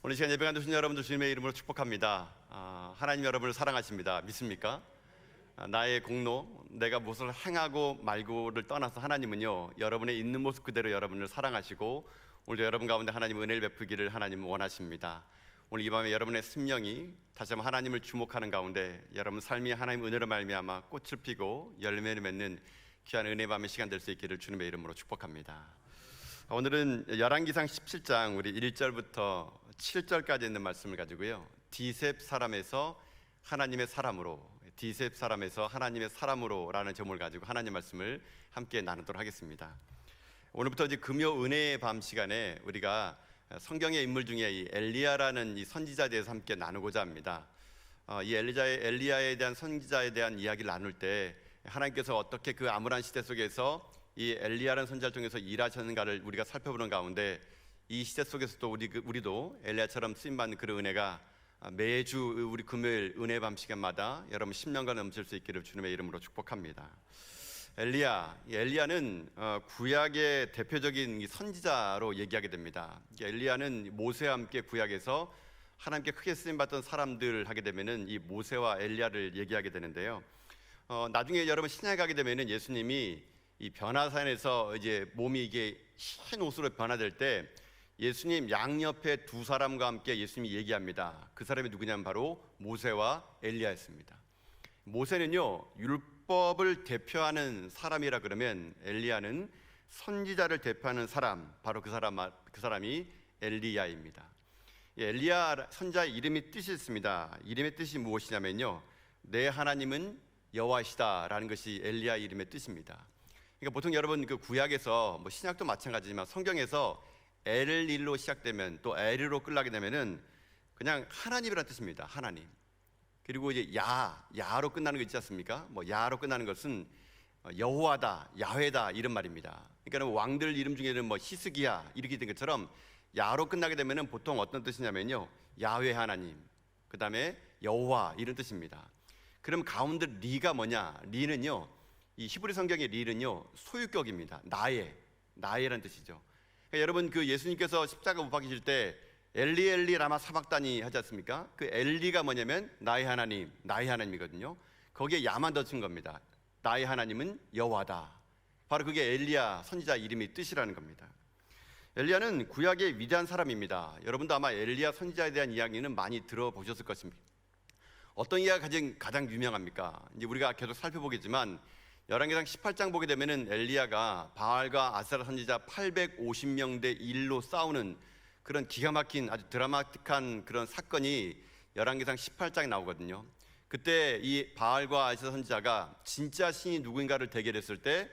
오늘 시간 예배 가주신 여러분들 주님의 이름으로 축복합니다. 하나님 여러분을 사랑하십니다. 믿습니까? 나의 공로, 내가 무엇을 행하고 말고를 떠나서 하나님은요, 여러분의 있는 모습 그대로 여러분을 사랑하시고 오늘도 여러분 가운데 하나님 은혜를 베푸기를 하나님은 원하십니다. 오늘 이 밤에 여러분의 심령이 다시 한번 하나님을 주목하는 가운데 여러분 삶이 하나님 은혜로 말미암아 꽃을 피고 열매를 맺는 귀한 은혜 밤의 시간 될 수 있기를 주님의 이름으로 축복합니다. 오늘은 열왕기상 17장 우리 1절부터 7절까지 있는 말씀을 가지고요, 디셉 사람에서 하나님의 사람으로, 디셉 사람에서 하나님의 사람으로 라는 제목을 가지고 하나님 말씀을 함께 나누도록 하겠습니다. 오늘부터 이제 금요 은혜의 밤 시간에 우리가 성경의 인물 중에 이 엘리야라는 이 선지자에 대해서 함께 나누고자 합니다. 이 엘리야에 대한 선지자에 대한 이야기를 나눌 때 하나님께서 어떻게 그 암울한 시대 속에서 이 엘리야라는 선지자를 통해서 일하셨는가를 우리가 살펴보는 가운데 이 시대 속에서도 우리도 엘리야처럼 쓰임받는 그런 은혜가 매주 우리 금요일 은혜 밤 시간마다 여러분 10년간 넘칠 수 있기를 주님의 이름으로 축복합니다. 엘리야는 구약의 대표적인 선지자로 얘기하게 됩니다. 엘리야는 모세와 함께 구약에서 하나님께 크게 쓰임받던 사람들 하게 되면은 이 모세와 엘리야를 얘기하게 되는데요. 나중에 여러분 신약에 가게 되면은 예수님이 이 변화산에서 이제 몸이 이게 흰 옷으로 변화될 때 예수님 양옆에 두 사람과 함께 예수님이 얘기합니다. 그 사람이 누구냐면 바로 모세와 엘리야였습니다. 모세는요 율법을 대표하는 사람이라 그러면 엘리야는 선지자를 대표하는 사람, 바로 그 사람이 엘리야입니다. 엘리야 선지자의 이름이 뜻이 있습니다. 이름의 뜻이 무엇이냐면요, 내 하나님은 여호와시다라는 것이 엘리야 이름의 뜻입니다. 그러니까 보통 여러분 그 구약에서 뭐 신약도 마찬가지지만 성경에서 엘일로 시작되면 또 엘으로 끝나게 되면은 그냥 하나님이라는 뜻입니다. 하나님. 그리고 이제 야로 끝나는 거 있지 않습니까? 뭐 야로 끝나는 것은 여호와다, 야훼다 이런 말입니다. 그러니까 왕들 이름 중에는 뭐 히스기야 이렇게 된 것처럼 야로 끝나게 되면은 보통 어떤 뜻이냐면요, 야훼 하나님, 그 다음에 여호와 이런 뜻입니다. 그럼 가운데 리가 뭐냐? 리는요, 이 히브리 성경의 리는요 소유격입니다. 나의라는 뜻이죠. 그러니까 여러분 그 예수님께서 십자가 못 박히실 때 엘리 엘리 라마 사박다니 하지 않습니까? 그 엘리가 뭐냐면 나의 하나님이거든요. 거기에 야만 덧친 겁니다. 나의 하나님은 여호와다. 바로 그게 엘리야 선지자 이름의 뜻이라는 겁니다. 엘리야는 구약의 위대한 사람입니다. 여러분도 아마 엘리야 선지자에 대한 이야기는 많이 들어보셨을 것입니다. 어떤 이야기가 가장 유명합니까? 이제 우리가 계속 살펴보겠지만 열왕기상 18장 보게 되면은 엘리야가 바알과 아세라 선지자 850명 대 1로 싸우는 그런 기가 막힌 아주 드라마틱한 그런 사건이 열왕기상 18장에 나오거든요. 그때 이 바알과 아세라 선지자가 진짜 신이 누구인가를 대결했을 때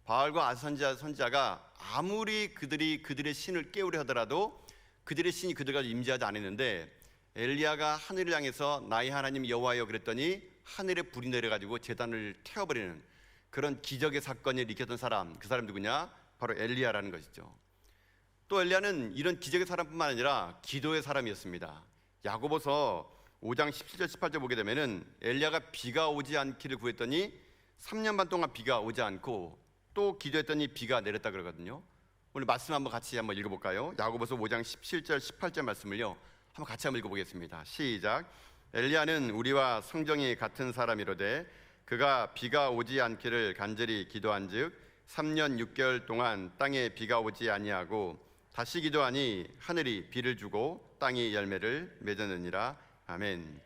바알과 아세라 선지자가 아무리 그들의 신을 깨우려 하더라도 그들의 신이 그들과 임재하지 않았는데 엘리야가 하늘을 향해서 나의 하나님 여호와여 그랬더니 하늘에 불이 내려가지고 제단을 태워버리는 그런 기적의 사건을 일으켰던 사람, 그 사람 누구냐? 바로 엘리야라는 것이죠. 또 엘리야는 이런 기적의 사람뿐만 아니라 기도의 사람이었습니다. 야고보서 5장 17절 18절 보게 되면은 엘리야가 비가 오지 않기를 구했더니 3년 반 동안 비가 오지 않고 또 기도했더니 비가 내렸다 그러거든요. 오늘 말씀 한번 같이 읽어볼까요? 야고보서 5장 17절 18절 말씀을요 한번 같이 한번 읽어보겠습니다. 시작. 엘리야는 우리와 성정이 같은 사람이로되 그가 비가 오지 않기를 간절히 기도한즉 3년 6개월 동안 땅에 비가 오지 아니하고 다시 기도하니 하늘이 비를 주고 땅이 열매를 맺었느니라. 아멘.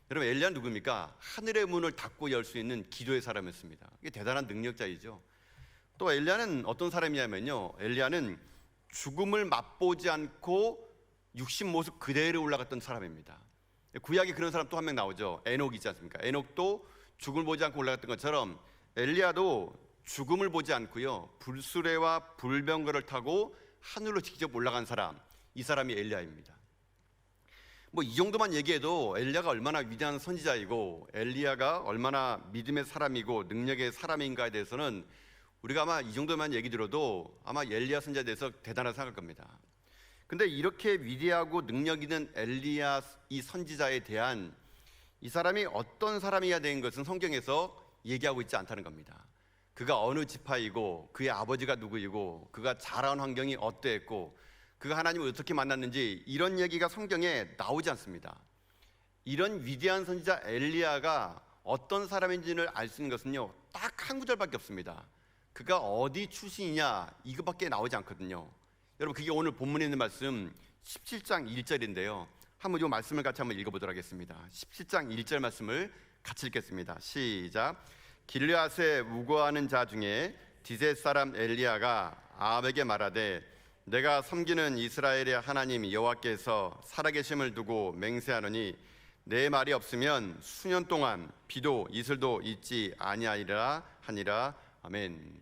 여러분 엘리야는 누굽니까? 하늘의 문을 닫고 열 수 있는 기도의 사람이었습니다. 이게 대단한 능력자이죠. 또 엘리야는 어떤 사람이냐면요, 엘리야는 죽음을 맛보지 않고 육신 모습 그대로 올라갔던 사람입니다. 구약에 그런 사람 또 한 명 나오죠. 에녹 있지 않습니까? 에녹도 죽음을 보지 않고 올라갔던 것처럼 엘리야도 죽음을 보지 않고요 불수레와 불병거를 타고 하늘로 직접 올라간 사람, 이 사람이 엘리야입니다. 뭐 이 정도만 얘기해도 엘리야가 얼마나 위대한 선지자이고 엘리야가 얼마나 믿음의 사람이고 능력의 사람인가에 대해서는 우리가 아마 이 정도만 얘기 들어도 아마 엘리야 선지자에 대해서 대단하다고 생각할 겁니다. 근데 이렇게 위대하고 능력 있는 엘리야 이 선지자에 대한 이 사람이 어떤 사람이어야 되는 것은 성경에서 얘기하고 있지 않다는 겁니다. 그가 어느 지파이고 그의 아버지가 누구이고 그가 자라온 환경이 어떠했고 그가 하나님을 어떻게 만났는지 이런 얘기가 성경에 나오지 않습니다. 이런 위대한 선지자 엘리야가 어떤 사람인지를 알 수 있는 것은요, 딱 한 구절밖에 없습니다. 그가 어디 출신이냐 이거밖에 나오지 않거든요. 여러분, 그게 오늘 본문에 있는 말씀 17장 1절인데요. 한번 이 말씀을 같이 한번 읽어보도록 하겠습니다. 17장 1절 말씀을 같이 읽겠습니다. 시작. 길르앗에 우거하는 자 중에 디셋 사람 엘리야가 아합에게 말하되 내가 섬기는 이스라엘의 하나님 여호와께서 살아계심을 두고 맹세하노니 내 말이 없으면 수년 동안 비도 이슬도 있지 아니하리라 하니라. 아멘.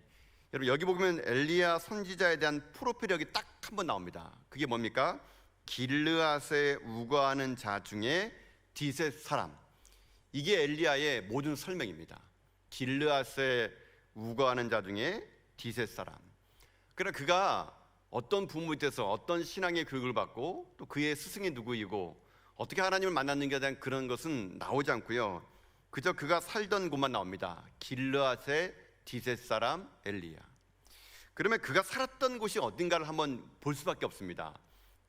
여러분, 여기 보면 엘리야 선지자에 대한 프로필력이 딱 한 번 나옵니다. 그게 뭡니까? 길르앗에 우거하는 자 중에 디셋 사람. 이게 엘리야의 모든 설명입니다. 길르앗에 우거하는 자 중에 디셋 사람. 그러나 그가 어떤 부모 밑에서 어떤 신앙의 교육을 받고 또 그의 스승이 누구이고 어떻게 하나님을 만났는가에 대한 그런 것은 나오지 않고요, 그저 그가 살던 곳만 나옵니다. 길르앗의 디셋 사람 엘리야. 그러면 그가 살았던 곳이 어딘가를 한번 볼 수밖에 없습니다.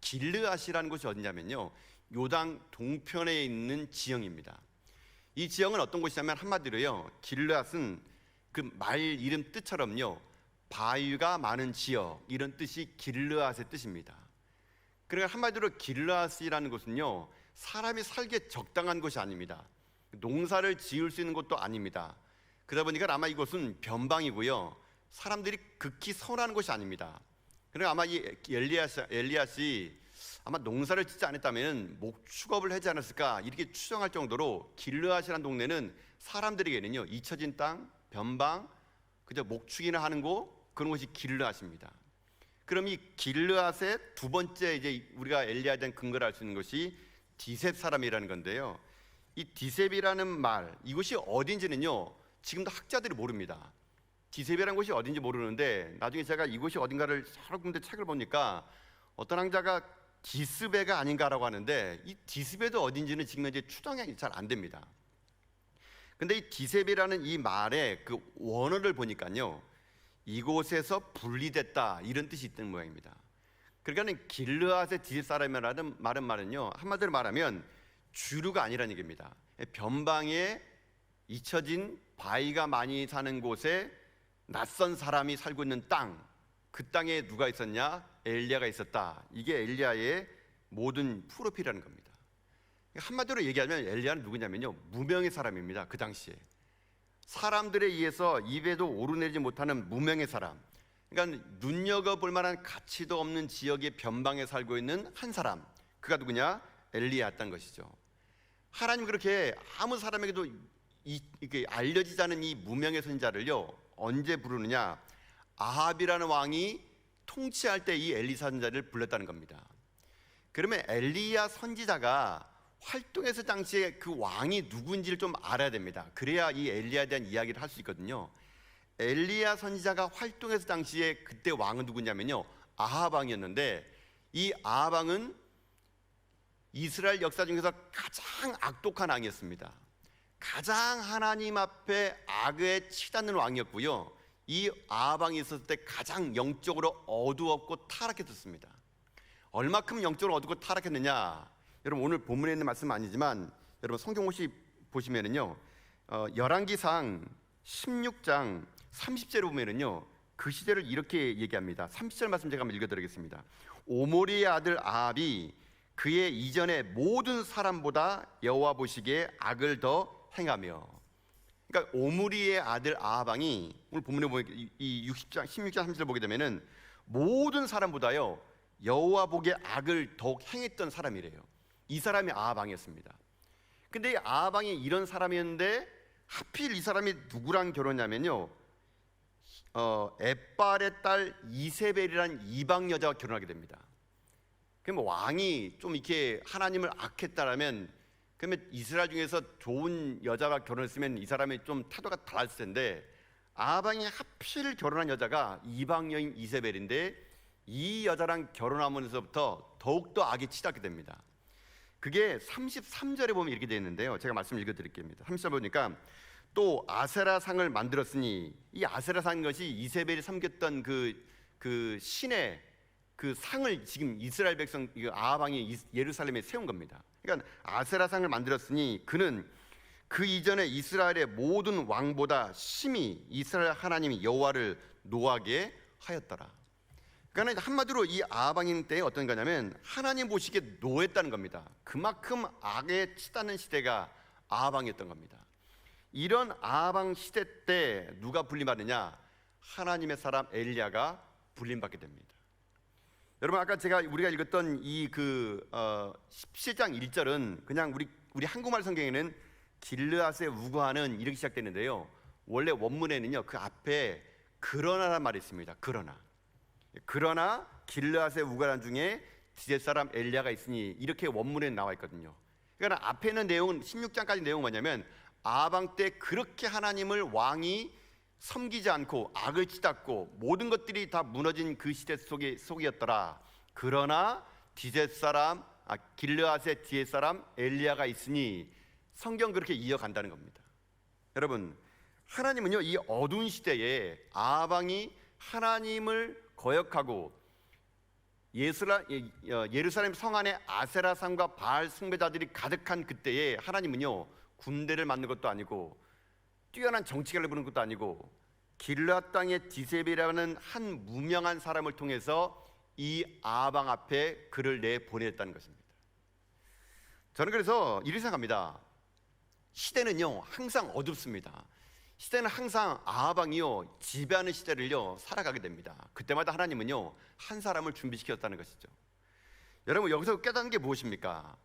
길르앗이라는 곳이 어디냐면요, 요당 동편에 있는 지형입니다. 이 지형은 어떤 곳이냐면 한마디로요, 길르앗은 그 말 이름 뜻처럼요, 바위가 많은 지역, 이런 뜻이 길르앗의 뜻입니다. 그러니까 한마디로 길르앗이라는 곳은요, 사람이 살기에 적당한 곳이 아닙니다. 농사를 지을 수 있는 곳도 아닙니다. 그러다 보니까 아마 이곳은 변방이고요, 사람들이 극히 선호하는 곳이 아닙니다. 그러니까 아마 이 엘리앗이 아마 농사를 짓지 않았다면 목축업을 하지 않았을까 이렇게 추정할 정도로 길르앗이라는 동네는 사람들에게는요, 잊혀진 땅, 변방, 그저 목축이나 하는 곳, 그런 곳이 길르앗입니다. 그럼 이 길르앗의 두 번째 이제 우리가 엘리야에 대한 근거를 알 수 있는 것이 디셉 사람이라는 건데요. 이 디셉이라는 말, 이곳이 어딘지는요, 지금도 학자들이 모릅니다. 디셉이라는 곳이 어딘지 모르는데 나중에 제가 이곳이 어딘가를 여러 군데 책을 보니까 어떤 학자가 디스베가 아닌가라고 하는데 이 디스베도 어딘지는 지금 현재 추정이 잘 안 됩니다. 근데 이 디셉이라는 이 말의 그 원어를 보니까요, 이곳에서 분리됐다 이런 뜻이 있는 모양입니다. 그러니까 길르앗의 디셉 사람이라는 말은요, 한마디로 말하면 주류가 아니라는 얘기입니다. 변방에 잊혀진 바위가 많이 사는 곳에 낯선 사람이 살고 있는 땅, 그 땅에 누가 있었냐? 엘리야가 있었다. 이게 엘리야의 모든 프로필이라는 겁니다. 한마디로 얘기하면 엘리야는 누구냐면요, 무명의 사람입니다. 그 당시에 사람들에 의해서 입에도 오르내리지 못하는 무명의 사람, 그러니까 눈여겨볼 만한 가치도 없는 지역의 변방에 살고 있는 한 사람, 그가 누구냐? 엘리야였다는 것이죠. 하나님 그렇게 아무 사람에게도 이렇게 알려지지 않은 이 무명의 선지자를요, 언제 부르느냐? 아합이라는 왕이 통치할 때 이 엘리야 선지자를 불렀다는 겁니다. 그러면 엘리야 선지자가 활동했을 당시에 그 왕이 누구인지를 좀 알아야 됩니다. 그래야 이 엘리야에 대한 이야기를 할 수 있거든요. 엘리야 선지자가 활동했을 당시에 그때 왕은 누구냐면요, 아합 왕이었는데, 이 아합 왕은 이스라엘 역사 중에서 가장 악독한 왕이었습니다. 가장 하나님 앞에 악에 치닫는 왕이었고요, 이 아합 왕이 있었을 때 가장 영적으로 어두웠고 타락했었습니다. 얼마큼 영적으로 어둡고 타락했느냐? 여러분, 오늘 본문에 있는 말씀은 아니지만 여러분 성경 혹시 보시면은요, 열왕기상 16장 30절에 보면은요, 그 시대를 이렇게 얘기합니다. 30절 말씀 제가 한번 읽어드리겠습니다. 오므리의 아들 아합이 그의 이전의 모든 사람보다 여호와 보시기에 악을 더 행하며, 그러니까 오므리의 아들 아합 왕이 오늘 본문에 보면 이 16장 30절 보게 되면은 모든 사람보다요, 여호와 보기에 악을 더욱 행했던 사람이래요. 이 사람이 아합 왕이었습니다. 근데 이 아합 왕이 이런 사람이었는데 하필 이 사람이 누구랑 결혼하냐면요, 엣발의 딸 이세벨이라는 이방 여자와 결혼하게 됩니다. 그럼 왕이 좀 이렇게 하나님을 악했다라면, 그러면 이스라엘 중에서 좋은 여자와 결혼했으면 이 사람이 좀 태도가 달랐을 텐데, 아합 왕이 하필 결혼한 여자가 이방 여인 이세벨인데 이 여자랑 결혼하면서부터 더욱더 악에 치닫게 됩니다. 그게 33절에 보면 이렇게 되어 있는데요, 제가 말씀 읽어드릴게요. 33절 보니까 또 아세라상을 만들었으니, 이 아세라상인 것이 이세벨이 섬겼던 그 신의 그 상을 지금 이스라엘 백성 아합 왕이 예루살렘에 세운 겁니다. 그러니까 아세라 상을 만들었으니 그는 그 이전에 이스라엘의 모든 왕보다 심히 이스라엘 하나님 여호와를 노하게 하였더라. 그러니까 한마디로 이 아합 왕 때에 어떤 거냐면 하나님 보시기에 노했다는 겁니다. 그만큼 악에 치닫는 시대가 아합 왕이었던 겁니다. 이런 아합 왕 시대 때 누가 불림받느냐? 하나님의 사람 엘리야가 불림받게 됩니다. 여러분, 아까 우리가 읽었던 이 17장 1절은 그냥 우리 한국말 성경에는 길르앗에 우거하는 이렇게 시작되는데요. 원래 원문에는요, 그 앞에 그러나란 말이 있습니다. 그러나 길르앗에 우거하는 중에 디벳 사람 엘리야가 있으니, 이렇게 원문에 나와 있거든요. 그러니까 앞에 있는 내용은 16장까지 내용은 뭐냐면 아합 왕 때 그렇게 하나님을 왕이 섬기지 않고 악을 치닫고 모든 것들이 다 무너진 그 시대 속이었더라. 그러나 길르앗의 디벳 사람 엘리야가 있으니, 성경 그렇게 이어간다는 겁니다. 여러분, 하나님은요, 이 어두운 시대에 아합 왕이 하나님을 거역하고 예루살렘 성 안에 아세라상과 바알 숭배자들이 가득한 그때에 하나님은요, 군대를 만든 것도 아니고 뛰어난 정치가를 부른 것도 아니고 길르앗 땅의 디세벨이라는 한 무명한 사람을 통해서 이 아합 왕 앞에 그를 내보냈다는 것입니다. 저는 그래서 이렇게 생각합니다. 시대는요, 항상 어둡습니다. 시대는 항상 아합 왕이요, 지배하는 시대를요 살아가게 됩니다. 그때마다 하나님은요, 한 사람을 준비시켰다는 것이죠. 여러분, 여기서 깨닫는 게 무엇입니까?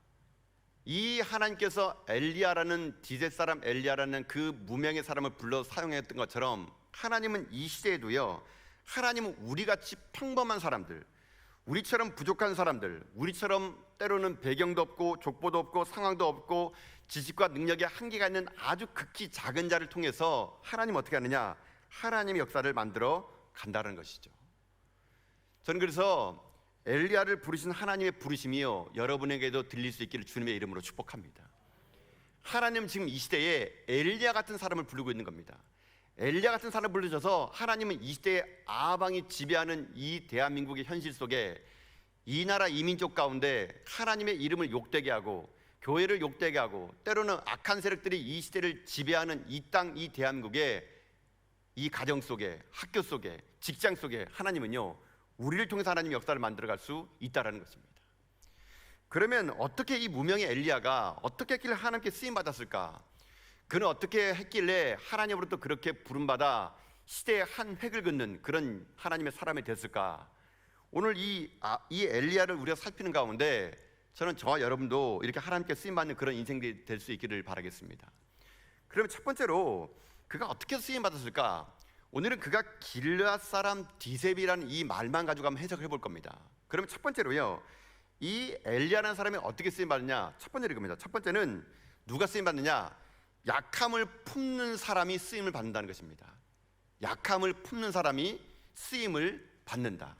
이 하나님께서 엘리야라는 디벳 사람 엘리야라는 그 무명의 사람을 불러 사용했던 것처럼, 하나님은 이 시대에도요, 하나님은 우리같이 평범한 사람들, 우리처럼 부족한 사람들, 우리처럼 때로는 배경도 없고 족보도 없고 상황도 없고 지식과 능력에 한계가 있는 아주 극히 작은 자를 통해서 하나님 어떻게 하느냐? 하나님의 역사를 만들어 간다는 것이죠. 저는 그래서 엘리야를 부르신 하나님의 부르심이요, 여러분에게도 들릴 수 있기를 주님의 이름으로 축복합니다. 하나님 지금 이 시대에 엘리야 같은 사람을 부르고 있는 겁니다. 엘리야 같은 사람을 불러줘서 하나님은 이 시대에 아합 왕이 지배하는 이 대한민국의 현실 속에 이 나라 이민족 가운데 하나님의 이름을 욕되게 하고 교회를 욕되게 하고 때로는 악한 세력들이 이 시대를 지배하는 이 땅, 이 대한민국의 이 가정 속에, 학교 속에, 직장 속에 하나님은요, 우리를 통해서 하나님의 역사를 만들어갈 수 있다는 것입니다. 그러면 어떻게 이 무명의 엘리야가 어떻게 했길래 하나님께 쓰임받았을까? 그는 어떻게 했길래 하나님으로부터 그렇게 부름받아 시대의 한 획을 긋는 그런 하나님의 사람이 됐을까? 오늘 이 엘리야를 우리가 살피는 가운데 저는 저와 여러분도 이렇게 하나님께 쓰임받는 그런 인생이 될 수 있기를 바라겠습니다. 그러면 첫 번째로 그가 어떻게 쓰임받았을까? 오늘은 그가 길르앗 사람 디셉이라는 이 말만 가지고 한번 해석을 해볼 겁니다. 그러면 첫 번째로요, 이 엘리야라는 사람이 어떻게 쓰임받느냐? 첫 번째로 이겁니다. 첫 번째는 누가 쓰임받느냐? 약함을 품는 사람이 쓰임을 받는다는 것입니다. 약함을 품는 사람이 쓰임을 받는다.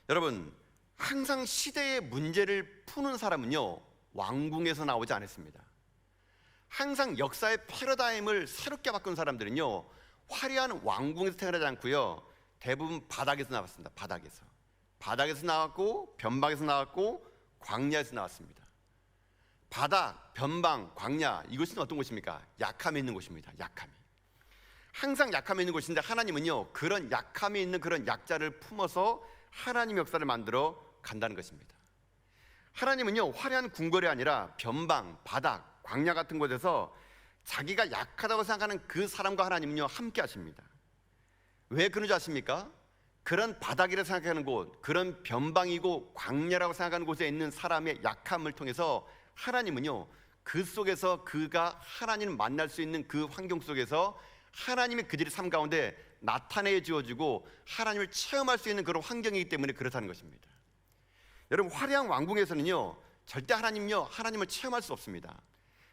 여러분, 항상 시대의 문제를 푸는 사람은요, 왕궁에서 나오지 않았습니다. 항상 역사의 패러다임을 새롭게 바꾼 사람들은요, 화려한 왕궁에서 태어나지 않고요, 대부분 바닥에서 나왔습니다. 바닥에서 나왔고 변방에서 나왔고 광야에서 나왔습니다. 바닥, 변방, 광야, 이것은 어떤 곳입니까? 약함에 있는 곳입니다. 약함이 항상 약함에 있는 곳인데, 하나님은요, 그런 약함에 있는 그런 약자를 품어서 하나님의 역사를 만들어 간다는 것입니다. 하나님은요, 화려한 궁궐이 아니라 변방, 바닥, 광야 같은 곳에서 자기가 약하다고 생각하는 그 사람과 하나님은요, 함께 하십니다. 왜 그런지 아십니까? 그런 바닥이라고 생각하는 곳, 그런 변방이고 광야라고 생각하는 곳에 있는 사람의 약함을 통해서 하나님은요, 그 속에서 그가 하나님을 만날 수 있는 그 환경 속에서 하나님의 그들의 삶 가운데 나타내 주어지고 하나님을 체험할 수 있는 그런 환경이기 때문에 그렇다는 것입니다. 여러분, 화려한 왕궁에서는요, 절대 하나님을 체험할 수 없습니다.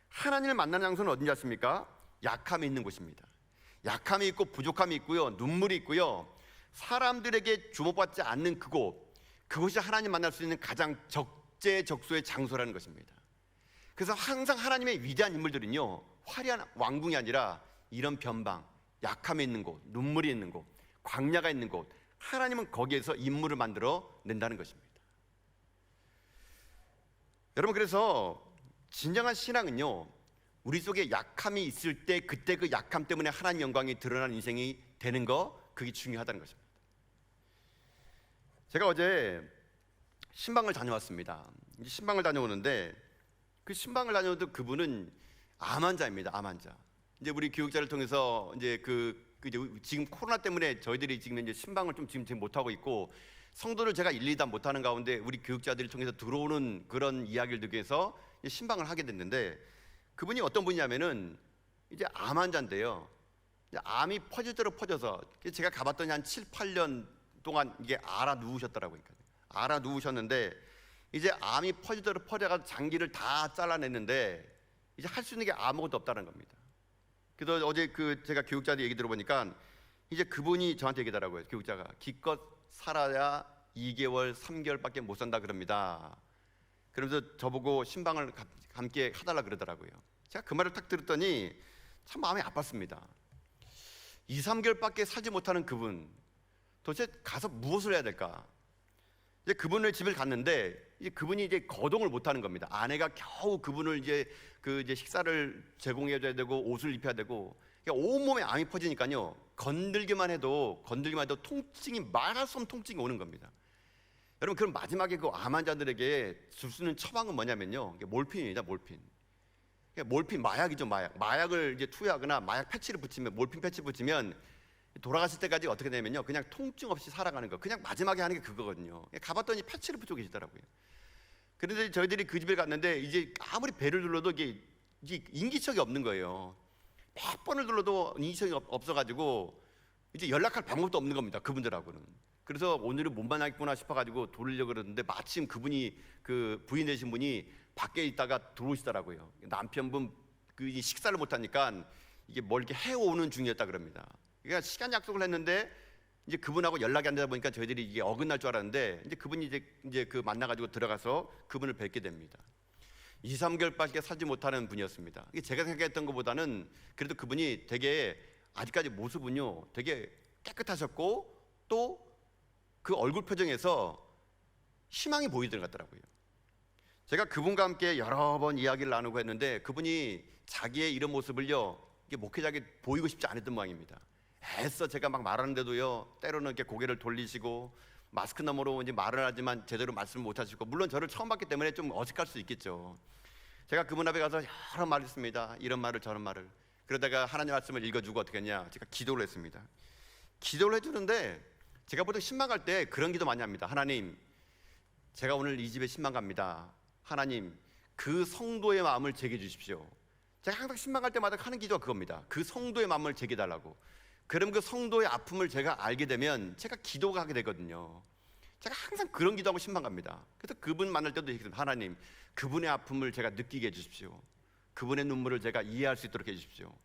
하나님을 만나는 장소는 어딘지 아십니까? 약함이 있는 곳입니다. 약함이 있고 부족함이 있고요, 눈물이 있고요, 사람들에게 주목받지 않는 그곳이 하나님 만날 수 있는 가장 적재적소의 장소라는 것입니다. 그래서 항상 하나님의 위대한 인물들은요, 화려한 왕궁이 아니라 이런 변방, 약함에 있는 곳, 눈물이 있는 곳, 광야가 있는 곳, 하나님은 거기에서 인물을 만들어 낸다는 것입니다. 여러분, 그래서 진정한 신앙은요, 우리 속에 약함이 있을 때 그때 그 약함 때문에 하나님 영광이 드러나는 인생이 되는 거, 그게 중요하다는 것입니다. 제가 어제 신방을 다녀왔습니다. 신방을 다녀오는데 그 신방을 다녀오던 그분은 암 환자입니다. 암 환자. 이제 우리 교육자를 통해서 이제 이제 지금 코로나 때문에 저희들이 지금 이제 신방을 좀 지금 못 하고 있고, 성도를 제가 일일이 다 못 하는 가운데 우리 교육자들을 통해서 들어오는 그런 이야기를 듣기 위해서 신방을 하게 됐는데, 그분이 어떤 분이냐면은 이제 암 환자인데요. 이제 암이 퍼질 대로 퍼져서 제가 가봤더니 한 7, 8년 동안 이게 알아 누우셨더라고요. 알아 누우셨는데 이제 암이 퍼질 대로 퍼져가지고 장기를 다 잘라냈는데 이제 할 수 있는 게 아무것도 없다는 겁니다. 그래서 어제 제가 교육자들 얘기 들어보니까 이제 그분이 저한테 얘기하더라고요. 교육자가 기껏 살아야 2개월, 3개월밖에 못 산다 그럽니다. 그러면서 저보고 신방을 함께 해달라 그러더라고요. 제가 그 말을 딱 들었더니 참 마음이 아팠습니다. 2, 3개월밖에 살지 못하는 그분, 도대체 가서 무엇을 해야 될까? 이제 그분을 집을 갔는데 이제 그분이 이제 거동을 못하는 겁니다. 아내가 겨우 그분을 이제 이제 식사를 제공해줘야 되고 옷을 입혀야 되고, 그러니까 온몸에 암이 퍼지니까요, 건들기만 해도 통증이, 말할 수 없는 통증이 오는 겁니다. 여러분, 그럼 마지막에 그 암 환자들에게 줄 수 있는 처방은 뭐냐면요, 몰핀입니다. 몰핀. 몰핀, 마약이죠. 마약을 이제 투여하거나 마약 패치를 붙이면, 몰핀 패치 붙이면 돌아가실 때까지 어떻게 되냐면요, 그냥 통증 없이 살아가는 거, 그냥 마지막에 하는 게 그거거든요. 가봤더니 패치를 붙이고 계시더라고요. 그런데 저희들이 그 집에 갔는데 이제 아무리 배를 눌러도 이게 인기척이 없는 거예요. 몇 번을 눌러도 인기척이 없어가지고 이제 연락할 방법도 없는 겁니다, 그분들하고는. 그래서 오늘은 못 만나겠구나 싶어가지고 돌리려고 그러는데 마침 그분이, 그 부인 되신 분이 밖에 있다가 들어오시더라고요. 남편분 식사를 못하니까 이게 뭘 이렇게 해오는 중이었다 그럽니다. 그러니까 시간 약속을 했는데 이제 그분하고 연락이 안 되다 보니까 저희들이 이게 어긋날 줄 알았는데, 이제 그분이 이제 만나가지고 들어가서 그분을 뵙게 됩니다. 2, 3개월밖에 살지 못하는 분이었습니다. 제가 생각했던 것보다는 그래도 그분이 되게 아직까지 모습은요 되게 깨끗하셨고, 또 그 얼굴 표정에서 희망이 보이던 것 같더라고요. 제가 그분과 함께 여러 번 이야기를 나누고 했는데 그분이 자기의 이런 모습을요, 이게 목회자에게 보이고 싶지 않았던 모양입니다. 애써 제가 막 말하는데도요, 때로는 이렇게 고개를 돌리시고 마스크 너머로 이제 말을 하지만 제대로 말씀을 못 하시고, 물론 저를 처음 봤기 때문에 좀 어색할 수 있겠죠. 제가 그분 앞에 가서 여러 말을 했습니다. 이런 말을 저런 말을. 그러다가 하나님 말씀을 읽어주고 어떻게 했냐, 제가 기도를 했습니다. 기도를 해주는데 제가 보통 신방 갈 때 그런 기도 많이 합니다. 하나님, 제가 오늘 이 집에 신방 갑니다. 하나님, 그 성도의 마음을 제게 해 주십시오. 제가 항상 신방 갈 때마다 하는 기도가 그겁니다. 그 성도의 마음을 제게 해달라고. 그럼 그 성도의 아픔을 제가 알게 되면 제가 기도가 하게 되거든요. 제가 항상 그런 기도하고 신방 갑니다. 그래서 그분 만날 때도 얘기합니다. 하나님, 그분의 아픔을 제가 느끼게 해주십시오. 그분의 눈물을 제가 이해할 수 있도록 해주십시오.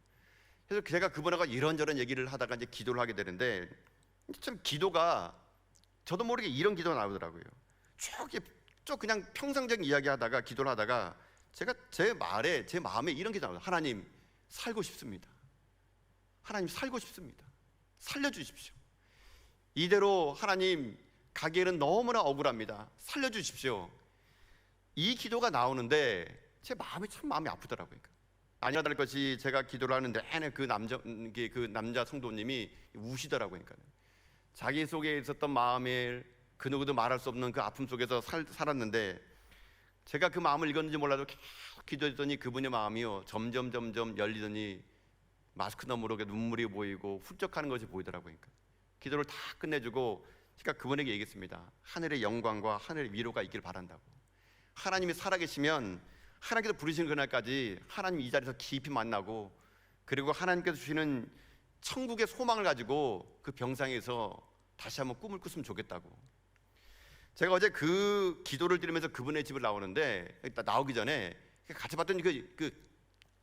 그래서 제가 그분하고 이런저런 얘기를 하다가 이제 기도를 하게 되는데, 참 기도가 저도 모르게 이런 기도가 나오더라고요. 쭉 그냥 평상적인 이야기 하다가 기도를 하다가 제가 제 마음에 이런 기도가 나와요. 하나님, 살고 싶습니다. 하나님, 살고 싶습니다. 살려주십시오. 이대로 하나님 가기에는 너무나 억울합니다. 살려주십시오. 이 기도가 나오는데 제 마음이 참 마음이 아프더라고요. 아니야 될 것이, 제가 기도를 하는데 내내 그 남자 성도님이 우시더라고요. 그러니까 자기 속에 있었던 마음에 그 누구도 말할 수 없는 그 아픔 속에서 살았는데, 제가 그 마음을 읽었는지 몰라도 계속 기도했더니 그분의 마음이요 점점 열리더니 마스크 너머로 눈물이 보이고 훌쩍하는 것이 보이더라고요. 그러니까 기도를 다 끝내주고 제가 그분에게 얘기했습니다. 하늘의 영광과 하늘의 위로가 있길 바란다고. 하나님이 살아계시면 하나님께서 부르시는 그날까지 하나님 이 자리에서 깊이 만나고, 그리고 하나님께서 주시는 천국의 소망을 가지고 그 병상에서 다시 한번 꿈을 꿨으면 좋겠다고. 제가 어제 그 기도를 들으면서 그분의 집을 나오는데, 나오기 전에 같이 봤더니 그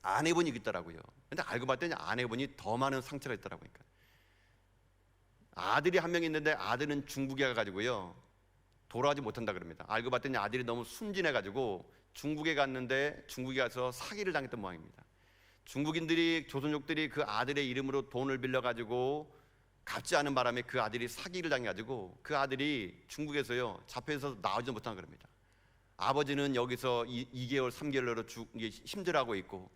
아내분이 있더라고요. 근데 알고 봤더니 아내분이 더 많은 상처가 있더라고요. 그러니까 아들이 한 명 있는데 아들은 중국에 가가지고요 돌아가지 못한다 그럽니다. 알고 봤더니 아들이 너무 순진해가지고 중국에 갔는데 중국에 가서 사기를 당했던 모양입니다. 중국인들이, 조선족들이 그 아들의 이름으로 돈을 빌려가지고 갚지 않은 바람에 그 아들이 사기를 당해가지고 그 아들이 중국에서요 잡혀서 나오지 못한 겁니다. 아버지는 여기서 2개월 3개월로 힘들어하고 있고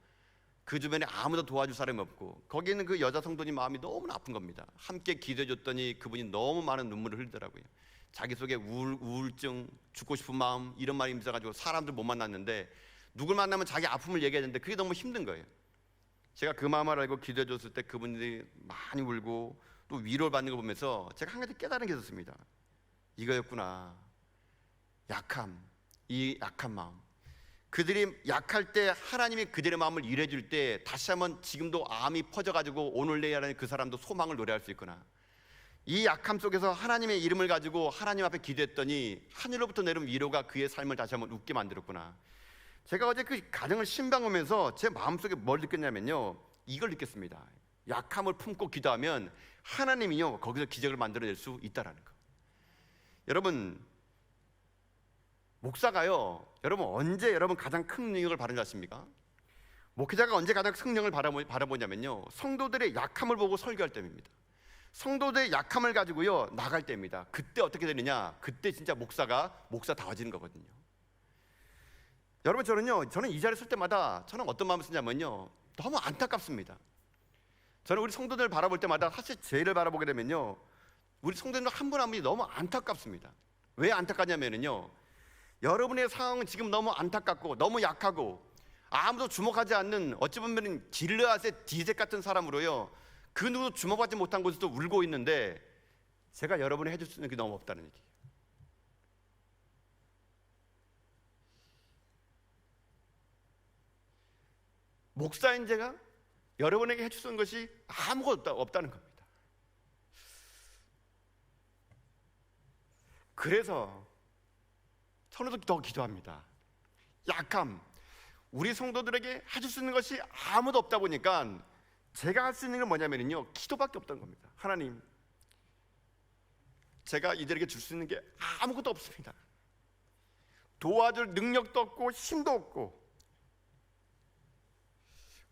그 주변에 아무도 도와줄 사람이 없고 거기는 그 여자 성도님 마음이 너무나 아픈 겁니다. 함께 기도해줬더니 그분이 너무 많은 눈물을 흘리더라고요. 자기 속에 우울증, 죽고 싶은 마음 이런 말이 있어가지고 사람들 못 만났는데 누굴 만나면 자기 아픔을 얘기하는데 그게 너무 힘든 거예요. 제가 그 마음을 알고 기도해줬을 때 그분들이 많이 울고 또 위로를 받는 걸 보면서 제가 한 가지 깨달은 게 있었습니다. 이거였구나. 약함, 이 약한 마음. 그들이 약할 때 하나님이 그들의 마음을 일해줄 때 다시 한번 지금도 암이 퍼져가지고 오늘 내일하는 그 사람도 소망을 노래할 수 있구나. 이 약함 속에서 하나님의 이름을 가지고 하나님 앞에 기도했더니 하늘로부터 내려온 위로가 그의 삶을 다시 한번 웃게 만들었구나. 제가 어제 그 가정을 신방하면서 제 마음속에 뭘 느꼈냐면요, 이걸 느꼈습니다. 약함을 품고 기도하면 하나님이요 거기서 기적을 만들어낼 수 있다라는 거. 여러분, 목사가요, 여러분 언제 여러분 가장 큰 능력을 바라는 줄 아십니까? 목회자가 언제 가장 큰 능력을 바라보냐면요, 성도들의 약함을 보고 설교할 때입니다. 성도들의 약함을 가지고요 나갈 때입니다. 그때 어떻게 되느냐, 그때 진짜 목사다워지는 거거든요. 여러분, 저는 이 자리에 설 때마다 저는 어떤 마음을 쓰냐면요, 너무 안타깝습니다. 저는 우리 성도들을 바라볼 때마다 사실 죄를 바라보게 되면요, 우리 성도들 한 분 한 분이 너무 안타깝습니다. 왜 안타깝냐면요, 여러분의 상황은 지금 너무 안타깝고 너무 약하고 아무도 주목하지 않는, 어찌 보면 길르앗의 디색 같은 사람으로요 그 누구도 주목받지 못한 곳에서 울고 있는데 제가 여러분이 해줄 수 있는 게 너무 없다는 얘기예요. 목사인 제가 여러분에게 해줄 수 있는 것이 아무것도 없다는 겁니다. 그래서 저는 더 기도합니다. 약함, 우리 성도들에게 해줄 수 있는 것이 아무도 없다 보니까 제가 할 수 있는 건 뭐냐면요, 기도밖에 없다는 겁니다. 하나님, 제가 이들에게 줄 수 있는 게 아무것도 없습니다. 도와줄 능력도 없고 힘도 없고,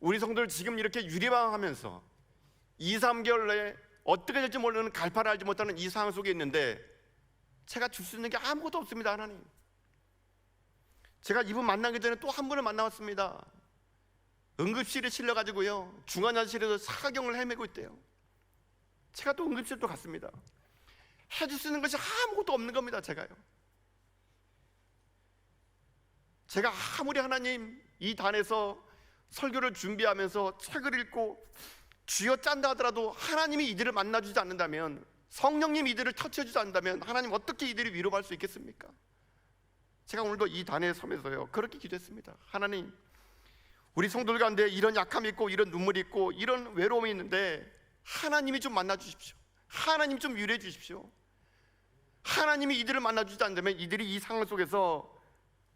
우리 성도들 지금 이렇게 유리방황하면서 2, 3개월 내에 어떻게 될지 모르는 갈파를 알지 못하는 이 상황 속에 있는데 제가 줄 수 있는 게 아무것도 없습니다. 하나님, 제가 이분 만나기 전에 또 한 분을 만나왔습니다. 응급실에 실려가지고요 중환자실에서 사경을 헤매고 있대요. 제가 또 응급실에 또 갔습니다. 해줄 수 있는 것이 아무것도 없는 겁니다. 제가 아무리 하나님 이 단에서 설교를 준비하면서 책을 읽고 쥐어 짠다 하더라도 하나님이 이들을 만나주지 않는다면, 성령님 이들을 터치해주지 않는다면 하나님 어떻게 이들이 위로할 수 있겠습니까? 제가 오늘도 이 단에 서면서요 그렇게 기도했습니다. 하나님, 우리 성도들 가운데 이런 약함이 있고 이런 눈물이 있고 이런 외로움이 있는데 하나님이 좀 만나주십시오. 하나님 좀 위로해 주십시오. 하나님이 이들을 만나주지 않는다면 이들이 이 상황 속에서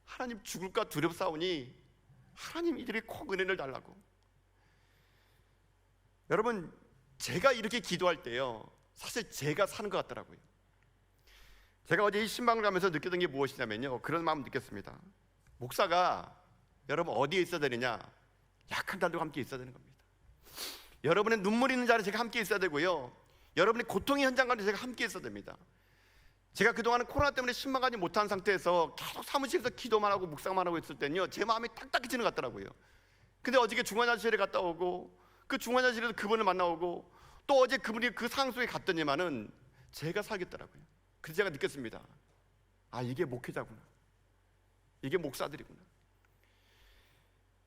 하나님 죽을까 두렵사오니 하나님 이들이 꼭 은혜를 달라고. 여러분, 제가 이렇게 기도할 때요 사실 제가 사는 것 같더라고요. 제가 어제 이 신방을 가면서 느꼈던 게 무엇이냐면요, 그런 마음 느꼈습니다. 목사가 여러분 어디에 있어야 되느냐, 약한 자들과 함께 있어야 되는 겁니다. 여러분의 눈물 있는 자리에 제가 함께 있어야 되고요, 여러분의 고통의 현장 가운데 제가 함께 있어야 됩니다. 제가 그동안은 코로나 때문에 신방하지 못한 상태에서 계속 사무실에서 기도만 하고 묵상만 하고 있을 때는요 제 마음이 딱딱해지는 것 같더라고요. 근데 어저께 중환자실에 갔다 오고 그 중환자실에서 그분을 만나오고 또 어제 그분이 그 상황 속에 갔더니만은 제가 살겠더라고요. 그래서 제가 느꼈습니다. 아, 이게 목회자구나, 이게 목사들이구나.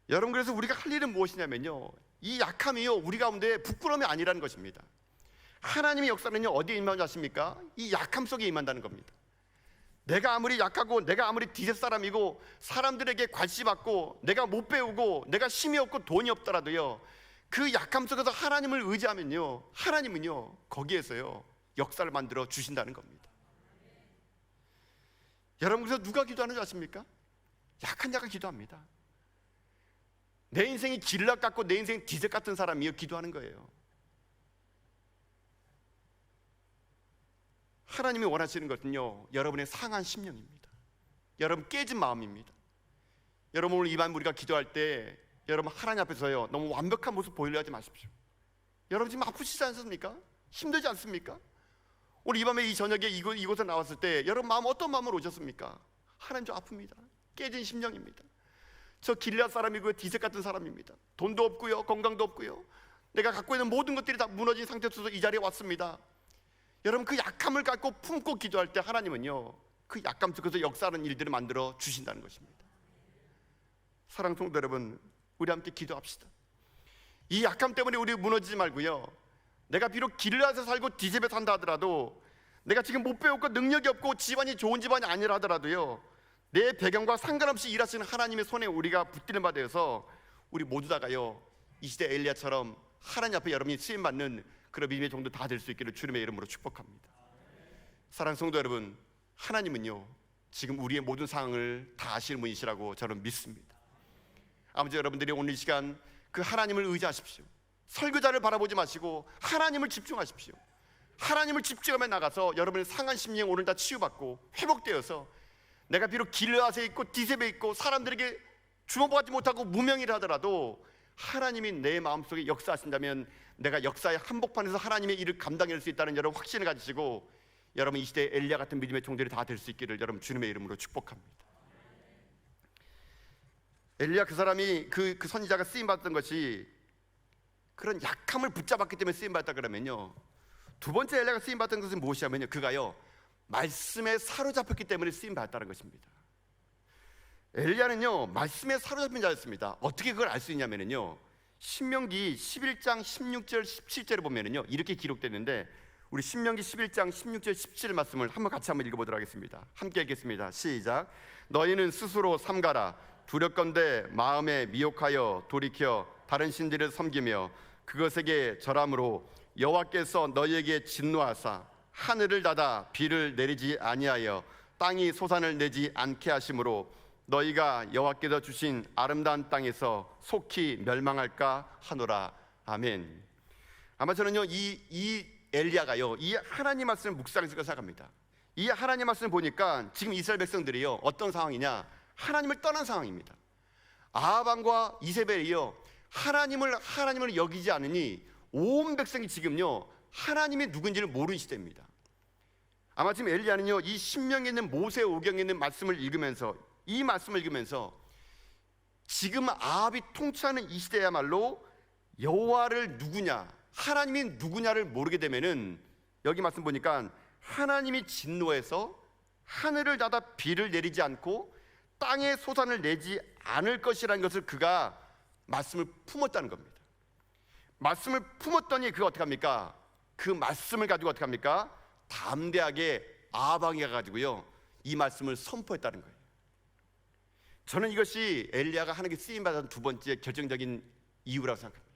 여러분, 그래서 우리가 할 일은 무엇이냐면요, 이 약함이요 우리 가운데 부끄러움이 아니라는 것입니다. 하나님의 역사는요 어디에 임하는지 아십니까? 이 약함 속에 임한다는 겁니다. 내가 아무리 약하고 내가 아무리 디셋 사람이고 사람들에게 괄시받고 내가 못 배우고 내가 힘이 없고 돈이 없더라도요 그 약함 속에서 하나님을 의지하면요 하나님은요 거기에서요 역사를 만들어 주신다는 겁니다. 여러분, 그래서 누가 기도하는지 아십니까? 약한 자가 기도합니다. 내 인생이 길락 같고 내 인생이 디셋 같은 사람이요 기도하는 거예요. 하나님이 원하시는 것은요 여러분의 상한 심령입니다. 여러분 깨진 마음입니다. 여러분, 오늘 이반 우리가 기도할 때 여러분 하나님 앞에서요 너무 완벽한 모습 보이려 하지 마십시오. 여러분 지금 아프시지 않습니까? 힘들지 않습니까? 오늘 이 밤에 이 저녁에 이곳에 나왔을 때 여러분 마음 어떤 마음으로 오셨습니까? 하나님 저 아픕니다. 깨진 심령입니다. 저 길앗 사람이고요, 디색 같은 사람입니다. 돈도 없고요, 건강도 없고요, 내가 갖고 있는 모든 것들이 다 무너진 상태에서 이 자리에 왔습니다. 여러분 그 약함을 갖고 품고 기도할 때 하나님은요 그 약감 속에서 역사하는 일들을 만들어 주신다는 것입니다. 사랑하는 성도 여러분, 우리 함께 기도합시다. 이 약함 때문에 우리 무너지지 말고요, 내가 비록 길앗에 살고 디셉에 산다 하더라도, 내가 지금 못 배웠고 능력이 없고 집안이 좋은 집안이 아니라 하더라도요, 내 배경과 상관없이 일하시는 하나님의 손에 우리가 붙들림 받아서 우리 모두 다가요 이 시대 엘리야처럼 하나님 앞에 여러분이 쓰임받는 그런 믿음의 종도 다 될 수 있기를 주님의 이름으로 축복합니다. 사랑하는 성도 여러분, 하나님은요 지금 우리의 모든 상황을 다 아시는 분이시라고 저는 믿습니다. 아버지, 여러분들이 오늘 이 시간 그 하나님을 의지하십시오. 설교자를 바라보지 마시고 하나님을 집중하십시오. 하나님을 집중하며 나가서 여러분의 상한 심령 오늘 다 치유받고 회복되어서, 내가 비록 길앗에 있고 디셉에 있고 사람들에게 주목받지 못하고 무명이라 하더라도 하나님이 내 마음속에 역사하신다면 내가 역사의 한복판에서 하나님의 일을 감당할 수 있다는 여러분 확신을 가지시고, 여러분 이 시대에 엘리야 같은 믿음의 종들이 다 될 수 있기를 여러분 주님의 이름으로 축복합니다. 엘리야 그 사람이 그 선지자가 쓰임받았던 것이 그런 약함을 붙잡았기 때문에 쓰임받았다 그러면요, 두 번째 엘리야가 쓰임받았던 것은 무엇이냐면요, 그가요 말씀에 사로잡혔기 때문에 쓰임받았다는 것입니다. 엘리야는요 말씀에 사로잡힌 자였습니다. 어떻게 그걸 알 수 있냐면요, 신명기 11장 16절 17절을 보면은요 이렇게 기록되는데, 우리 신명기 11장 16절 17절 말씀을 같이 한번 읽어보도록 하겠습니다. 함께 읽겠습니다. 시작. 너희는 스스로 삼가라. 두렵건대 마음에 미혹하여 돌이켜 다른 신들을 섬기며 그것에게 절함으로 여호와께서 너희에게 진노하사 하늘을 닫아 비를 내리지 아니하여 땅이 소산을 내지 않게 하심으로 너희가 여호와께서 주신 아름다운 땅에서 속히 멸망할까 하노라. 아멘. 아마 저는요 이 엘리야가요 이 하나님 말씀을 묵상했을 거라 생각합니다. 이 하나님 말씀을 보니까 지금 이스라엘 백성들이요 어떤 상황이냐, 하나님을 떠난 상황입니다. 아합 왕과 이세벨이요 하나님을 여기지 않으니 온 백성이 지금요 하나님이 누군지를 모르는 시대입니다. 아마 지금 엘리야는요 이 신명에 있는 모세 오경에 있는 말씀을 읽으면서, 이 말씀을 읽으면서 지금 아합이 통치하는 이 시대야말로 여호와를 누구냐, 하나님이 누구냐를 모르게 되면은, 여기 말씀 보니까 하나님이 진노해서 하늘을 닫아 비를 내리지 않고 땅에 소산을 내지 않을 것이라는 것을 그가 말씀을 품었다는 겁니다. 말씀을 품었더니 그가 어떻게 합니까? 그 말씀을 가지고 어떻게 합니까? 담대하게 아합 왕이 가지고요 이 말씀을 선포했다는 거예요. 저는 이것이 엘리야가 하나님께 쓰임받은 두 번째 결정적인 이유라고 생각합니다.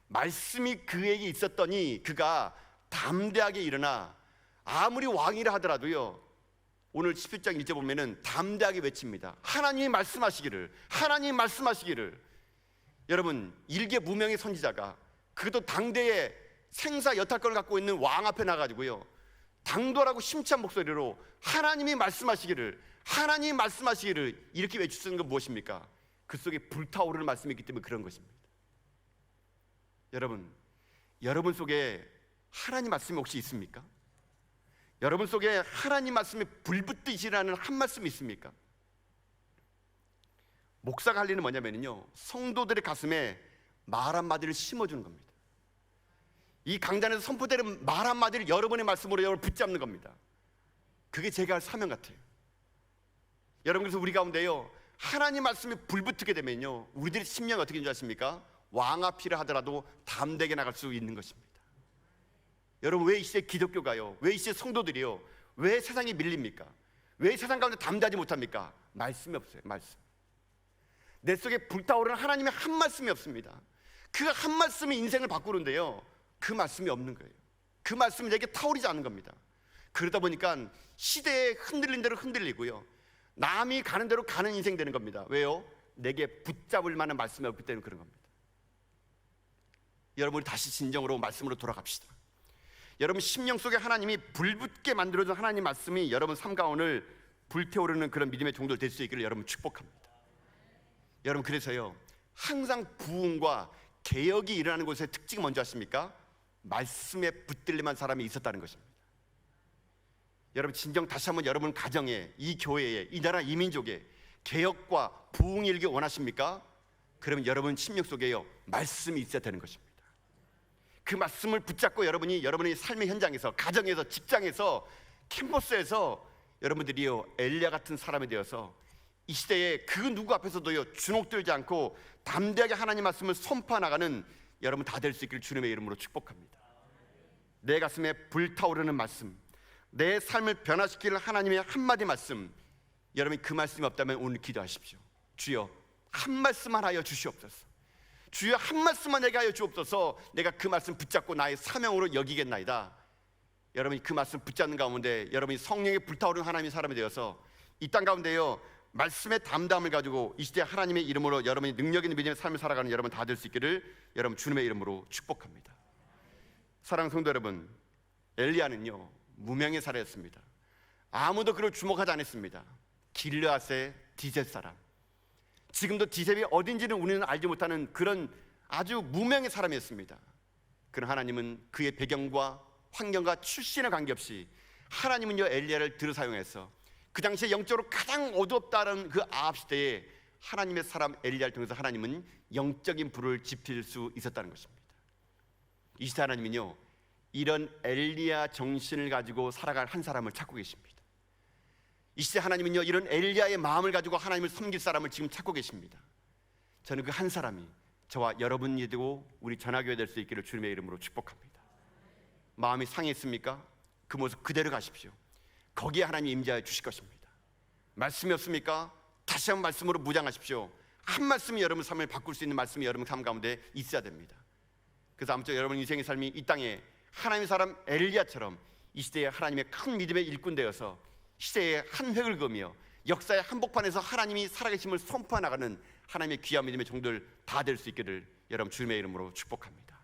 말씀이 그에게 있었더니 그가 담대하게 일어나, 아무리 왕이라 하더라도요 오늘 17장 1절 보면은 담대하게 외칩니다. 하나님이 말씀하시기를, 하나님이 말씀하시기를. 여러분 일개 무명의 선지자가, 그것도 당대의 생사 여탈권을 갖고 있는 왕 앞에 나가지고요 당돌하고 심찬 목소리로 하나님이 말씀하시기를, 하나님이 말씀하시기를 이렇게 외치는 건 무엇입니까? 그 속에 불타오르는 말씀이 있기 때문에 그런 것입니다. 여러분 속에 하나님 말씀이 혹시 있습니까? 여러분 속에 하나님 말씀이 불붙듯이라는 한 말씀이 있습니까? 목사가 할 일은 뭐냐면요 성도들의 가슴에 말 한마디를 심어주는 겁니다. 이 강단에서 선포되는 말 한마디를 여러분의 말씀으로 여러분을 붙잡는 겁니다. 그게 제가 할 사명 같아요. 여러분, 그래서 우리 가운데요 하나님 말씀이 불붙게 되면요 우리들의 심령이 어떻게 되는 줄 아십니까? 왕 앞이라 하더라도 담대하게 나갈 수 있는 것입니다. 여러분, 왜 이 시대 기독교가요, 왜 이 시대 성도들이요, 왜 세상에 밀립니까? 왜 세상 가운데 담대하지 못합니까? 말씀이 없어요. 말씀. 내 속에 불타오르는 하나님의 한 말씀이 없습니다. 그 한 말씀이 인생을 바꾸는데요 그 말씀이 없는 거예요. 그 말씀이 내게 타오르지 않는 겁니다. 그러다 보니까 시대에 흔들린 대로 흔들리고요 남이 가는 대로 가는 인생 되는 겁니다. 왜요? 내게 붙잡을 만한 말씀이 없기 때문에 그런 겁니다. 여러분, 다시 진정으로 말씀으로 돌아갑시다. 여러분 심령 속에 하나님이 불붙게 만들어준 하나님 말씀이 여러분 삶과 오늘 불태오르는 그런 믿음의 종들 될 수 있기를 여러분 축복합니다. 여러분, 그래서요 항상 부흥과 개혁이 일어나는 곳의 특징이 뭔지 아십니까? 말씀에 붙들림한 사람이 있었다는 것입니다. 여러분, 진정 다시 한번 여러분 가정에, 이 교회에, 이 나라 이 민족에 개혁과 부흥이 일기 원하십니까? 그러면 여러분 심령 속에요 말씀이 있어야 되는 것입니다. 그 말씀을 붙잡고 여러분이 여러분의 삶의 현장에서, 가정에서, 직장에서, 캠퍼스에서 여러분들이요 엘리야 같은 사람이 되어서 이 시대에 그 누구 앞에서도요 주눅들지 않고 담대하게 하나님 말씀을 선포해 나가는 여러분 다 될 수 있기를 주님의 이름으로 축복합니다. 내 가슴에 불타오르는 말씀, 내 삶을 변화시키는 하나님의 한마디 말씀, 여러분 그 말씀이 없다면 오늘 기도하십시오. 주여 한 말씀만 하여 주시옵소서. 주여 한 말씀만 내게 하여 주옵소서. 내가 그 말씀 붙잡고 나의 사명으로 여기겠나이다. 여러분이 그 말씀 붙잡는 가운데 여러분이 성령에 불타오르는 하나님의 사람이 되어서 이 땅 가운데요 말씀의 담담을 가지고 이 시대 하나님의 이름으로 여러분이 능력 있는 믿음의 삶을 살아가는 여러분 다 될 수 있기를 여러분 주님의 이름으로 축복합니다. 사랑하는 성도 여러분, 엘리야는요 무명의 사례였습니다. 아무도 그를 주목하지 않았습니다. 길르앗의 디셋 사람, 지금도 디셋이 어딘지는 우리는 알지 못하는 그런 아주 무명의 사람이었습니다. 그러나 하나님은 그의 배경과 환경과 출신에 관계없이 하나님은요 엘리야를 들어 사용해서 그 당시에 영적으로 가장 어둡다는 그 아합 시대에 하나님의 사람 엘리야를 통해서 하나님은 영적인 불을 지필 수 있었다는 것입니다. 이 시대 하나님은요 이런 엘리야 정신을 가지고 살아갈 한 사람을 찾고 계십니다. 이 시대 하나님은요 이런 엘리야의 마음을 가지고 하나님을 섬길 사람을 지금 찾고 계십니다. 저는 그 한 사람이 저와 여러분이 되고 우리 전화교회 될 수 있기를 주님의 이름으로 축복합니다. 마음이 상했습니까? 그 모습 그대로 가십시오. 거기에 하나님 임재하여 주실 것입니다. 말씀이 없습니까? 다시 한번 말씀으로 무장하십시오. 한 말씀이 여러분 삶을 바꿀 수 있는 말씀이 여러분 삶 가운데 있어야 됩니다. 그래서 아무쪼록 여러분 인생의 삶이 이 땅에 하나님의 사람 엘리야처럼 이 시대에 하나님의 큰 믿음의 일꾼 되어서 시대의 한 획을 그으며 역사의 한복판에서 하나님이 살아계심을 선포해 나가는 하나님의 귀한 믿음의 종들 다 될 수 있기를 여러분 주님의 이름으로 축복합니다.